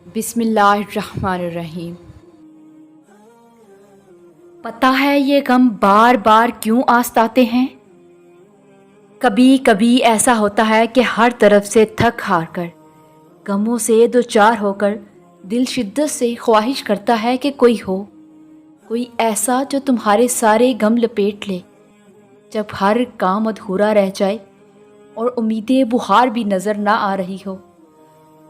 بسم اللہ الرحمن الرحیم۔ پتہ ہے یہ غم بار بار کیوں آستاتے ہیں؟ کبھی کبھی ایسا ہوتا ہے کہ ہر طرف سے تھک ہار کر، غموں سے دوچار ہو کر دل شدت سے خواہش کرتا ہے کہ کوئی ایسا جو تمہارے سارے غم لپیٹ لے۔ جب ہر کام ادھورا رہ جائے اور امیدیں بحار بھی نظر نہ آ رہی ہو،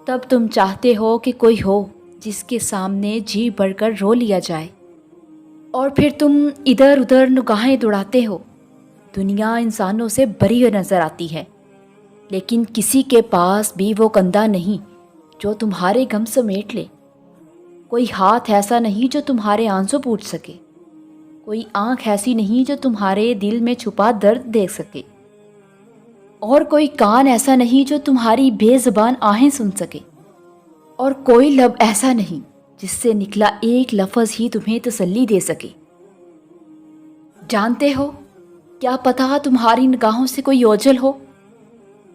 تب تم چاہتے ہو کہ کوئی ہو جس کے سامنے جی بھر کر رو لیا جائے، اور پھر تم ادھر ادھر نگاہیں دوڑاتے ہو۔ دنیا انسانوں سے بری نظر آتی ہے، لیکن کسی کے پاس بھی وہ کندھا نہیں جو تمہارے غم سمیٹ لے۔ کوئی ہاتھ ایسا نہیں جو تمہارے آنسو پوچھ سکے، کوئی آنکھ ایسی نہیں جو تمہارے دل میں چھپا درد دیکھ سکے، اور کوئی کان ایسا نہیں جو تمہاری بے زبان آہیں سن سکے، اور کوئی لب ایسا نہیں جس سے نکلا ایک لفظ ہی تمہیں تسلی دے سکے۔ جانتے ہو، کیا پتہ تمہاری نگاہوں سے کوئی اوجھل ہو،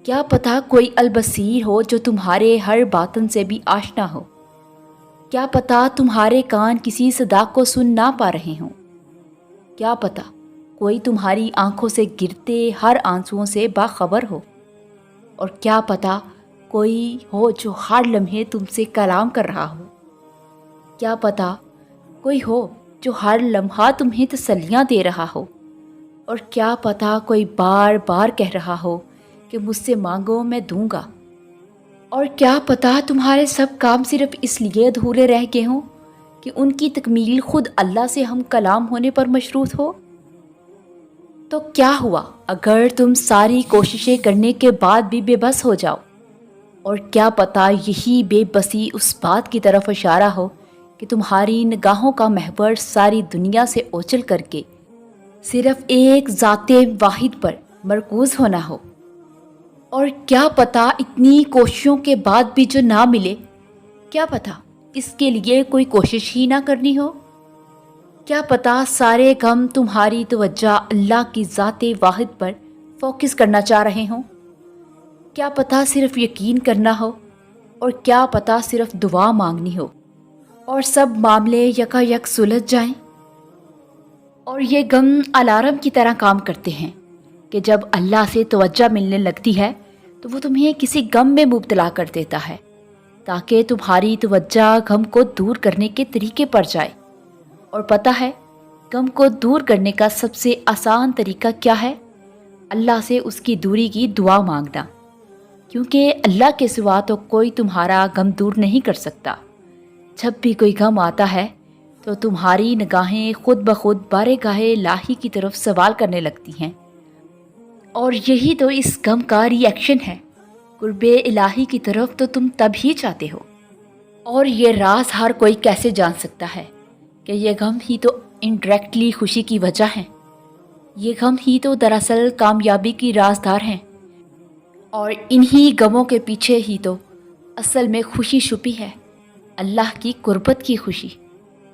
کیا پتہ کوئی البصیر ہو جو تمہارے ہر باطن سے بھی آشنا ہو، کیا پتہ تمہارے کان کسی صدا کو سن نہ پا رہے ہوں، کیا پتہ کوئی تمہاری آنکھوں سے گرتے ہر آنسوؤں سے باخبر ہو، اور کیا پتہ کوئی ہو جو ہر لمحے تم سے کلام کر رہا ہو، کیا پتہ کوئی ہو جو ہر لمحہ تمہیں تسلیاں دے رہا ہو، اور کیا پتہ کوئی بار بار کہہ رہا ہو کہ مجھ سے مانگو میں دوں گا، اور کیا پتہ تمہارے سب کام صرف اس لیے ادھورے رہ گئے ہوں کہ ان کی تکمیل خود اللہ سے ہم کلام ہونے پر مشروط ہو۔ تو کیا ہوا اگر تم ساری کوششیں کرنے کے بعد بھی بے بس ہو جاؤ، اور کیا پتہ یہی بے بسی اس بات کی طرف اشارہ ہو کہ تمہاری نگاہوں کا محور ساری دنیا سے اوچل کر کے صرف ایک ذات واحد پر مرکوز ہونا ہو، اور کیا پتہ اتنی کوششوں کے بعد بھی جو نہ ملے، کیا پتہ اس کے لیے کوئی کوشش ہی نہ کرنی ہو، کیا پتہ سارے غم تمہاری توجہ اللہ کی ذات واحد پر فوکس کرنا چاہ رہے ہوں، کیا پتہ صرف یقین کرنا ہو، اور کیا پتہ صرف دعا مانگنی ہو، اور سب معاملے یکا یک سلجھ جائیں۔ اور یہ غم الارم کی طرح کام کرتے ہیں کہ جب اللہ سے توجہ ملنے لگتی ہے تو وہ تمہیں کسی غم میں مبتلا کر دیتا ہے، تاکہ تمہاری توجہ غم کو دور کرنے کے طریقے پر جائے۔ اور پتہ ہے غم کو دور کرنے کا سب سے آسان طریقہ کیا ہے؟ اللہ سے اس کی دوری کی دعا مانگنا، کیونکہ اللہ کے سوا تو کوئی تمہارا غم دور نہیں کر سکتا۔ جب بھی کوئی غم آتا ہے تو تمہاری نگاہیں خود بخود بارگاہ الہی کی طرف سوال کرنے لگتی ہیں، اور یہی تو اس غم کا ری ایکشن ہے۔ قرب الہی کی طرف تو تم تب ہی چاہتے ہو، اور یہ راز ہر کوئی کیسے جان سکتا ہے کہ یہ غم ہی تو انڈائریکٹلی خوشی کی وجہ ہیں، یہ غم ہی تو دراصل کامیابی کی رازدار ہیں، اور انہی غموں کے پیچھے ہی تو اصل میں خوشی چھپی ہے، اللہ کی قربت کی خوشی۔